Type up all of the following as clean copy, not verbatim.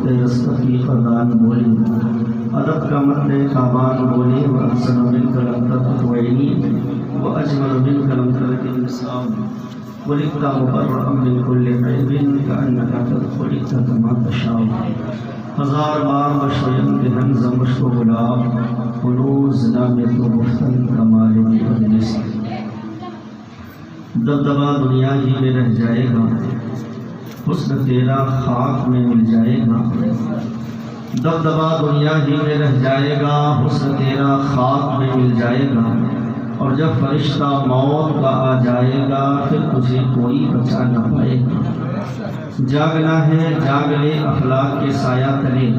نقطۂ رسطی قدان بولی ادب کا مد خابان بولی وأحسن منك لم تكن عيني وأجمل منك لم تلد النساء ولدت مبرأ من كل عيب كأنك قد خلقت كما تشاء ہزار بار بشویم بہن زمشق و گلاب فلوز نامے تو گفتن کمال مجلس دبدبا دنیا ہی میں رہ جائے گا حسن تیرا خاک میں مل جائے گا دبدبا دنیا ہی میں رہ جائے گا حسن تیرا خاک میں مل جائے گا اور جب فرشتہ موت کا آ جائے گا پھر تجھے کوئی بچا نہ پائے گا جاگنا ہے جاگ لے افلاک کے سایہ تلے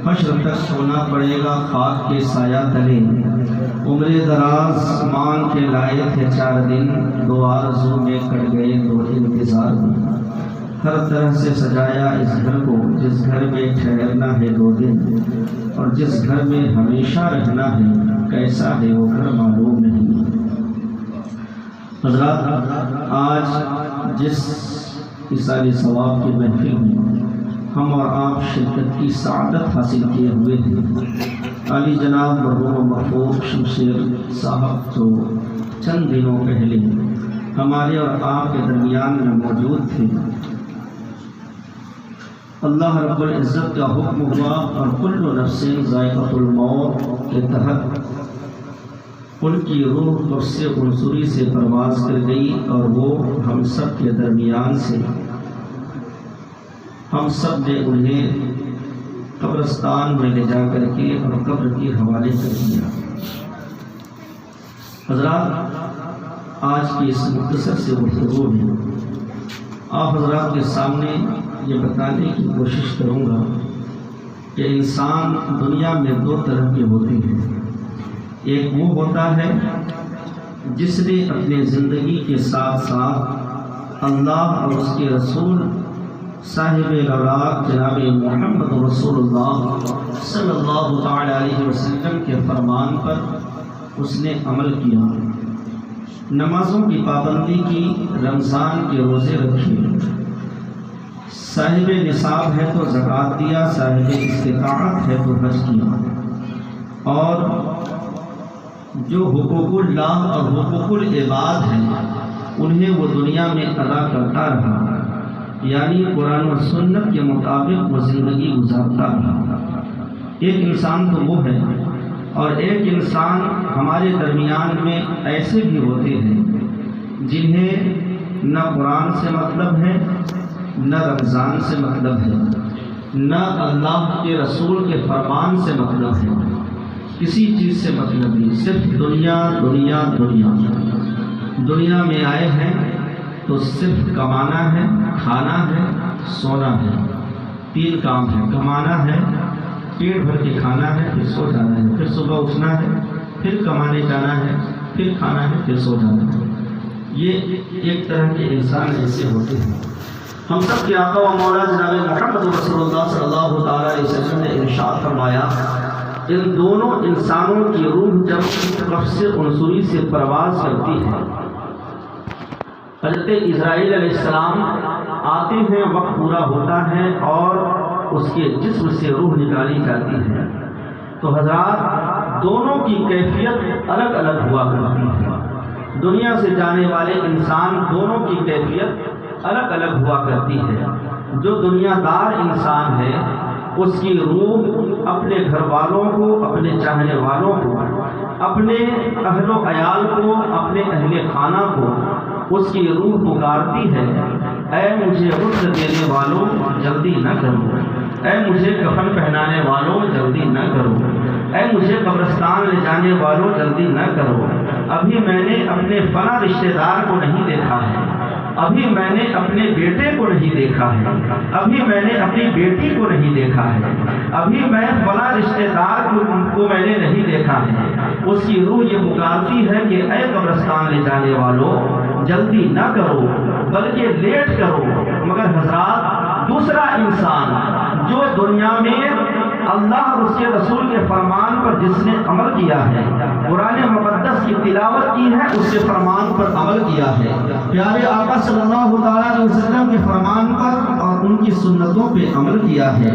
حشر تک سونا پڑے گا خاک کے سایہ تلے عمر دراز مان کے لائے تھے 4 دن 2 آرزو میں کٹ گئے 2 انتظار میں ہر طرح سے سجایا اس گھر کو جس گھر میں ٹھہرنا ہے 2 دن اور جس گھر میں ہمیشہ رہنا ہے کیسا ہے وہ گھر معلوم نہیں حضرات آج جس اِسال ثواب کی محفل میں ہم اور آپ شرکت کی سعادت حاصل کیے ہوئے ہیں عالی جناب مرحوم و محفوظ شمشیر صاحب جو چند دنوں پہلے ہمارے اور آپ کے درمیان میں موجود تھے اللہ رب العزت کا حکم ہوا اور کل نفس ذائقۃ الموت کے تحت ان کی روح قدس عنصری سے پرواز کر گئی اور وہ ہم سب کے درمیان سے ہم سب نے انہیں قبرستان میں لے جا کر کے اور قبر کے حوالے کر دیا حضرات آج کی اس مختصر سے گفتگو میں آپ حضرات کے سامنے یہ بتانے کی کوشش کروں گا کہ انسان دنیا میں 2 طرح کے ہوتے ہیں ایک وہ ہوتا ہے جس نے اپنے زندگی کے ساتھ ساتھ اللہ اور اس کے رسول صاحب الاوراق جناب محمد رسول اللہ صلی اللہ تعالی علیہ وسلم کے فرمان پر اس نے عمل کیا نمازوں کی پابندی کی رمضان کے روزے رکھے صاحب نصاب ہے تو زکوٰۃ دیا صاحب استطاعت ہے تو حج کیا اور جو حقوق اللہ اور حقوق العباد ہیں انہیں وہ دنیا میں ادا کرتا رہا یعنی قرآن و سنت کے مطابق وہ زندگی گزارتا رہا ایک انسان تو وہ ہے اور ایک انسان ہمارے درمیان میں ایسے بھی ہوتے ہیں جنہیں نہ قرآن سے مطلب ہے نہ رمضان سے مطلب ہے نہ اللہ کے رسول کے فرمان سے مطلب ہے کسی چیز سے مطلب نہیں صرف دنیا دنیا دنیا دنیا میں آئے ہیں تو صرف کمانا ہے کھانا ہے سونا ہے 3 کام ہے کمانا ہے پیٹ بھر کے کھانا ہے پھر سو جانا ہے پھر صبح اٹھنا ہے پھر کمانے جانا ہے پھر کھانا ہے پھر سو جانا ہے یہ ایک طرح کے انسان ایسے ہوتے ہیں ہم سب کے آقا و مولا جناب محمد رسول اللہ صلی اللہ تعالی علیہ وسلم نے ارشاد فرمایا ان دونوں انسانوں کی روح جب قبض عنصری سے پرواز کرتی ہے حضرت اسرائیل علیہ السلام آتے ہیں وقت پورا ہوتا ہے اور اس کے جسم سے روح نکالی جاتی ہے تو حضرات دونوں کی کیفیت الگ الگ ہوا کرتی ہے دنیا سے جانے والے انسان دونوں کی کیفیت الگ الگ ہوا کرتی ہے جو دنیا دار انسان ہے اس کی روح اپنے گھر والوں کو اپنے چاہنے والوں کو اپنے اہل و عیال کو اپنے اہل خانہ کو اس کی روح پکارتی ہے اے مجھے غسل دینے والوں جلدی نہ کرو اے مجھے کفن پہنانے والوں جلدی نہ کرو اے مجھے قبرستان لے جانے والوں جلدی نہ کرو ابھی میں نے اپنے فلاں رشتہ دار کو نہیں دیکھا ہے ابھی میں نے اپنے بیٹے کو نہیں دیکھا ہے ابھی میں نے اپنی بیٹی کو نہیں دیکھا ہے ابھی میں فلاں رشتہ دار کو میں نے نہیں دیکھا ہے اس کی روح یہ پکارتی ہے کہ اے قبرستان لے جانے والوں جلدی نہ کرو بلکہ لیٹ کرو مگر حضرات دوسرا انسان جو دنیا میں اللہ اور اس کے رسول کے فرمان پر جس نے عمل کیا ہے قرآن مقدس کی تلاوت کی ہے اس کے فرمان پر عمل کیا ہے پیارے آقا صلی اللہ علیہ وسلم کے فرمان پر اور اور ان کی سنتوں پہ عمل کیا ہے،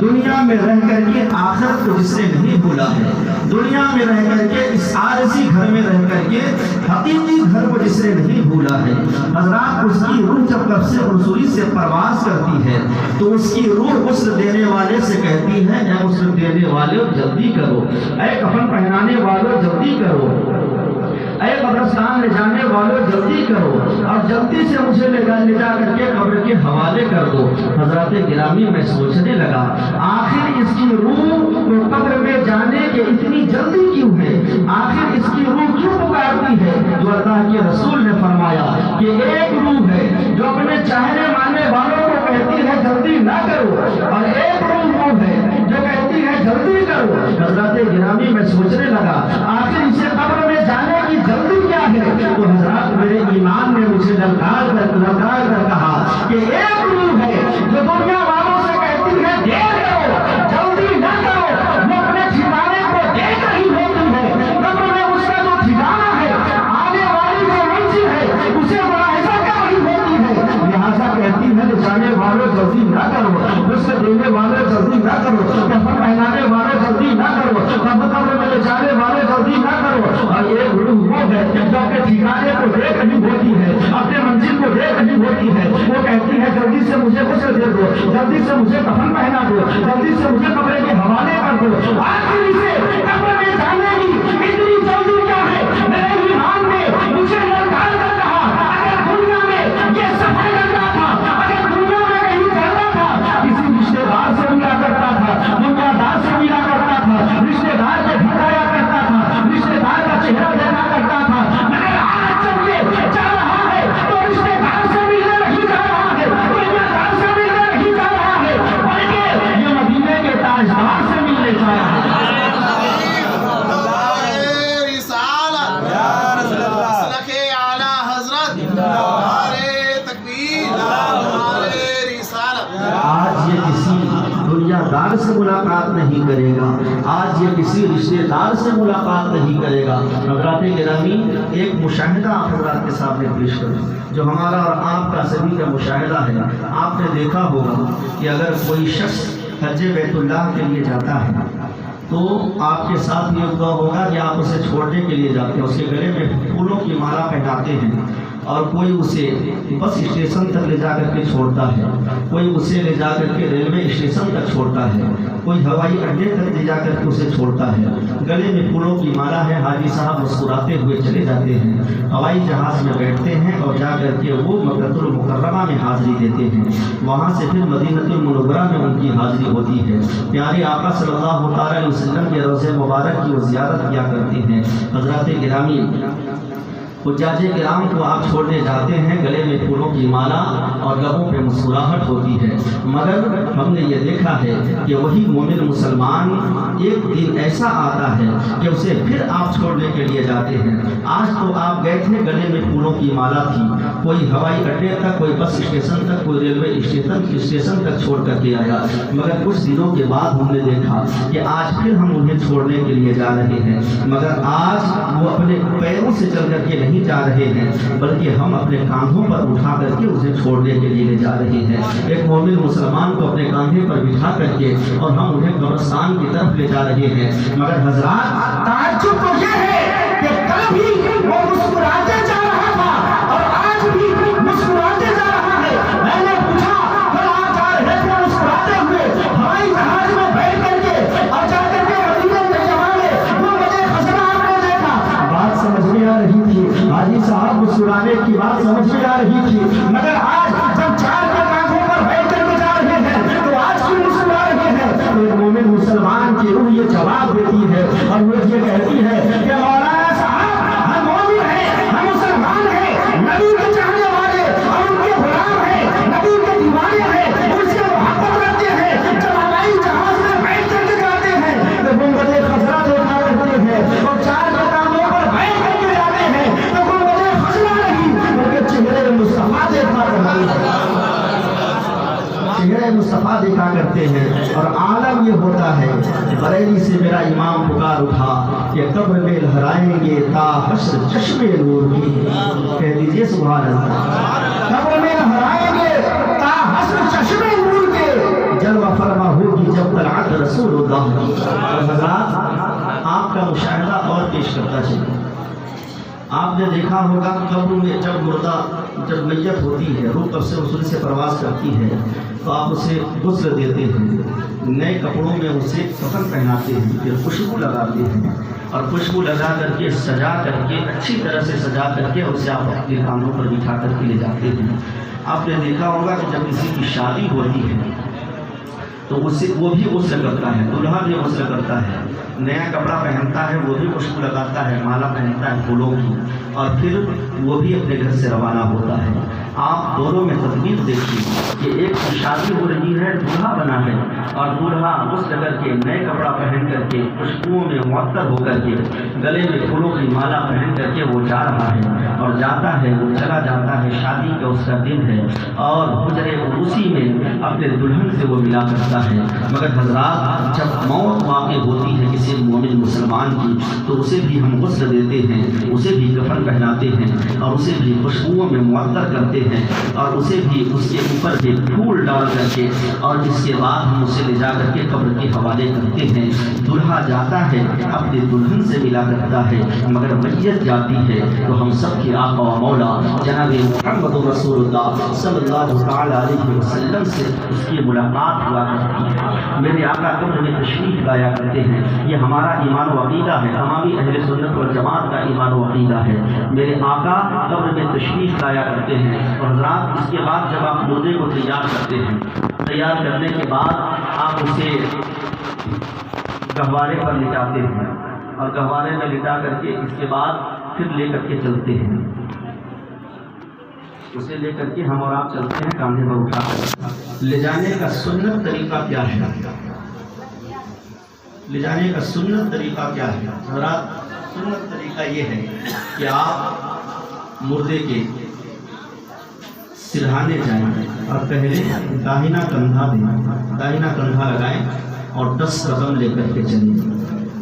دنیا میں رہ کر کے آخرت کو جس نے نہیں بھولا ہے، دنیا میں رہ کر کے اس عارضی گھر میں رہ کر کے حقیقی گھر کو جس نے نہیں بھولا ہے، حضرات اس کی روح جب لفظ رسولی سے پرواز کرتی ہے تو اس کی روح غسل دینے والے سے کہتی ہے اے غسل دینے والے جلدی کرو، اے کفن پہنانے والوں جلدی کرو، اے قبرستان لے جانے والوں جلدی کرو اور جلدی سے مجھے لے جا کر کے قبر کے حوالے کر دو۔ حضرات گرامی میں سوچنے لگا آخر اس کی روح کو قبر میں جانے کے اتنی جلدی کیوں ہے، آخر اس کی روح کیوں پکارتی ہے؟ جو اللہ کے رسول نے فرمایا کہ ایک روح ہے جو اپنے چاہنے ماننے والوں کو کہتی ہے جلدی نہ کرو، اور ایک روح ہے جو کہتی ہے جلدی کرو۔ حضرات گرامی میں سوچنے لگا آخر اسے قبر میں جانے کی جلدی کیا ہے؟ تو حضرات میرے ایمان نے مجھے للکار کر کہا کہ ایک روح ہے جو دنیا والوں سے کہتی ہے دیر کرو جلدی نہ کرو، وہ اپنے ٹھکانے کو دیکھ رہی ہوتی ہے، قبر میں اس کا جو ٹھکانہ ہے، آنے والی جو منزل ہے اسے ملاحظہ کر رہی ہوتی ہے، لہٰذا کہتی ہے کہ جانے والوں جلدی نہ کرو، غسل دینے والوں جلدی نہ کرو، کفن پہنانے والوں جلدی نہ کرو، قبر میں لے جانے والوں جلدی نہ کرو۔ اور ایک روح وہ ہے جو اپنے ٹھکانے کو دیکھ رہی ہوتی ہے، اپنے منزل کو دیکھ رہی ہوتی ہے، وہ کہتی ہے جلدی سے مجھے غسل دے دو، جلدی سے مجھے کفن پہنا دو، جلدی سے مجھے قبر کے حوالے کر دو۔ آخر اسے قبر میں جانے کی اتنی جلدی کیا ہے؟ میرے ایمان نے مجھے للکار کر کہا اگر دنیا میں یہ سفر کرنا تھا، اگر دنیا میں کہیں جانا تھا، کسی رشتے دار سے ملا کرتا تھا، دنیا دار سے ملا کرتا تھا، رشتے دار کے گھر آیا کرتا تھا، رشتے دار کا چہرہ دیکھا کرتا تھا، مگر آج جب یہ جا رہا ہے تو رشتے دار سے ملنے نہیں جا رہا ہے، دنیا دار سے ملنے نہیں جا رہا ہے، بلکہ یہ مدینے کے تاجدار سے ملنے جا رہا ہے۔ آج یہ کسی دنیا دار سے ملاقات نہیں کرے گا، آج یہ کسی رشتے دار سے ملاقات نہیں کرے گا۔ حضرات گرامی ایک مشاہدہ آپ حضرات کے سامنے پیش کروں جو ہمارا اور آپ کا سبھی کا مشاہدہ ہے۔ آپ نے دیکھا ہوگا کہ اگر کوئی شخص حج بیت اللہ کے لیے جاتا ہے تو آپ کے ساتھ یہ ہوا ہوگا کہ آپ اسے چھوڑنے کے لیے جاتے ہیں، اس کے گلے میں پھولوں کی مالا پہناتے ہیں، اور کوئی اسے بس اسٹیشن تک لے جا کر کے چھوڑتا ہے، کوئی اسے لے جا کر کے ریلوے اسٹیشن تک چھوڑتا ہے، کوئی ہوائی اڈے تک لے جا کر کے اسے چھوڑتا ہے، گلے میں پھولوں کی مالا ہے، حاجی صاحب مسکراتے ہوئے چلے جاتے ہیں، ہوائی جہاز میں بیٹھتے ہیں اور جا کر کے وہ مکہ المکرمہ میں حاضری دیتے ہیں، وہاں سے پھر مدینہ المنورہ میں ان کی حاضری ہوتی ہے، پیارے آقا صلی اللہ تعالی علیہ وسلم کے روضہ مبارک کی وہ زیارت کیا کرتے ہیں۔ حضرات گرامی حجاج کرام کو آپ چھوڑنے جاتے ہیں، گلے میں پھولوں کی مالا اور لبوں پہ مسکراہٹ ہوتی ہے، مگر ہم نے یہ دیکھا ہے کہ وہی مومن مسلمان ایک دن ایسا آتا ہے کہ اسے پھر آپ چھوڑنے کے لیے جاتے ہیں۔ آج تو آپ گئے تھے، گلے میں پھولوں کی مالا تھی، کوئی ہوائی اڈے تک، کوئی بس اسٹیشن تک، کوئی ریلوے اسٹیشن تک چھوڑ کر کے آیا، مگر کچھ دنوں کے بعد ہم نے دیکھا کہ آج پھر ہم انہیں چھوڑنے کے لیے جا رہے ہیں، مگر آج وہ اپنے پیروں سے چل کر کے نہیں جا رہے ہیں، بلکہ ہم اپنے کاندھوں پر اٹھا کر کے اسے چھوڑنے کے لیے لے جا رہے ہیں۔ ایک مومن مسلمان کو اپنے کاندھے پر بٹھا کر کے اور ہم انہیں قبرستان کی طرف لے جا رہے ہیں، مگر حضرات تعجب تو یہ ہے کہ کل بھی وہ مسکراتے جا رہا تھا اور آج بھی مسکراتے جا رہا ہے۔ میں نے پوچھا کل آپ جا رہے تھے مسکراتے ہوئے ہوائی جہاز میں بیٹھ کر کے اور جا کر کے مدینہ طیبہ میں وہ مجھے خزانہ آپ نے دیکھا، بات سمجھ میں آ رہی تھی، حاجی صاحب مسکرانے کی بات سمجھ میں آ رہی تھی، مگر آج جب چار کے کاندھوں پر بیٹھ کر کے جا رہے ہیں تو آج کیوں مسکرا رہے ہیں؟ ایک مومن مسلمان کی روح یہ جواب دیتی ہے اور وہ یہ کہتی ہے کہ مولانا صاحب ہم مومن ہیں، ہم مسلمان ہیں، نبی کے چاہنے والے اور ان کے غلام ہیں، نبی کے دیوانے ہیں، ان سے محبت کرتے ہیں، جب ہوائی جہاز میں بیٹھ کر کے جاتے ہیں تو گنبد خضرا دیکھا کرتے ہیں اور چار کے کاندھوں پر بیٹھ کر کے جاتے ہیں تو گنبد خضرا نہیں بلکہ چہرے مصطفیٰ دیکھا کرتے ہیں، چہرے مصطفیٰ دیکھا کرتے ہیں۔ اور عالم یہ ہوتا ہے، بریلی سے میرا امام پکار اٹھا کہ قبر میں لہرائیں گے تا حشر چشمے نور کی، کہہ دیجئے سبحان اللہ، قبر میں لہرائیں گے تا حسن چشمے نور کے جلوہ فرما ہوگی جب طلعت رسول اللہ کی۔ اور حضرات آپ کا مشاہدہ اور پیش کرتا چلے، آپ نے دیکھا ہوگا قبر میں جب میت ہوتی ہے، روح قبر سے رسول سے پرواز کرتی ہے تو آپ اسے غسل دیتے ہیں، نئے کپڑوں میں اسے کفن پہناتے ہیں، پھر خوشبو لگاتے ہیں، اور خوشبو لگا کر کے سجا کر کے اچھی طرح سے سجا کر کے اسے آپ اپنے کاندھوں پر بٹھا کر کے لے جاتے ہیں۔ آپ نے دیکھا ہوگا کہ جب کسی کی شادی ہوتی ہے تو وہ بھی غسل کرتا ہے، دلہا بھی غسل کرتا ہے، نیا کپڑا پہنتا ہے، وہ بھی خوشبو لگاتا ہے، مالا پہنتا ہے پھولوں کی، اور پھر وہ بھی اپنے گھر سے روانہ ہوتا ہے۔ آپ دونوں میں تطبیق دیکھیے کہ ایک کی شادی ہو رہی ہے، دلہا بنا ہے، اور دلہا غسل کر کے نئے کپڑا پہن کر کے خوشبوؤں میں معطر ہو کر کے گلے میں پھولوں کی مالا پہن کر کے وہ جا رہا ہے، اور جاتا ہے، وہ چلا جاتا ہے، شادی کا اس کا دن ہے، اور حجرے عروسی میں اپنے دلہن سے وہ ملا کرتا ہے۔ مگر حضرات جب موت واقع ہوتی ہے کسی مومن مسلمان کی تو اسے بھی ہم غسل دیتے ہیں، اسے بھی کفن پہناتے ہیں، اور اسے بھی خوشبوؤں میں معطر کرتے ہیں، اور اسے بھی اس کے اوپر بھی پھول ڈال کر کے، اور اس کے بعد ہم اسے لے جا کر کے قبر کے حوالے کرتے ہیں۔ دلہا جاتا ہے اپنی دلہن سے ملا کرتا ہے، مگر میت جاتی ہے تو ہم سب کے آقا و مولا جناب محمد رسول اللہ صلی اللہ تعالی علیہ وسلم سے اس کی ملاقات ہوا کرتی ہے۔ میرے آقا قبر میں تشریف لایا کرتے ہیں، یہ ہمارا ایمان و عقیدہ ہے، تمامی اہل سنت والجماعت کا ایمان و عقیدہ ہے۔ میرے آقا قبر میں تشریف لایا کرتے ہیں، اور حضرات اس کے بعد جب آپ مردے کو تیار کرتے ہیں، تیار کرنے کے بعد آپ اسے گہوارے پر لٹاتے ہیں، اور گہوارے میں لٹا کر کے اس کے بعد پھر لے کر کے چلتے ہیں، اسے لے کر کے ہم اور آپ چلتے ہیں کاندھے پر اٹھا کر۔ لے جانے کا سنت طریقہ کیا ہے؟ لے جانے کا سنت طریقہ کیا ہے؟ حضرات سنت طریقہ یہ ہے کہ آپ مردے کے سرہانے جائیں اور پہلے داہنا کندھا دیں، داہنا کندھا لگائیں اور 10 قدم لے کر کے چلیں۔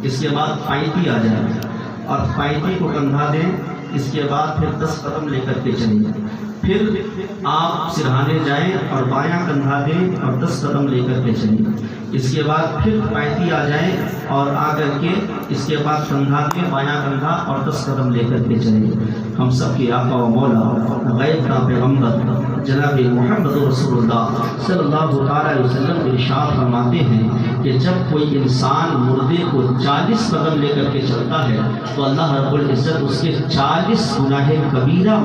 اس کے بعد پائتی آ جائیں اور پائتی کو کندھا دیں، اس کے بعد پھر 10 قدم لے کر کے چلیں۔ پھر آپ سرہانے جائیں اور بایاں کندھا دیں اور 10 قدم لے کر کے چلیں۔ اس کے بعد پھر پائتی آ جائیں اور آ کر کے اس کے بعد کندھا دیں، بایاں کندھا اور 10 قدم لے کر کے چلیں۔ ہم سب کے آقا و مولا غیب کا پیغمبر جناب محمد رسول اللہ صلی اللہ تعالی علیہ وسلم ارشاد فرماتے ہیں کہ جب کوئی انسان مردے کو 40 قدم لے کر کے چلتا ہے تو اللہ رب العزت اس کے 40 گناہ کبیرہ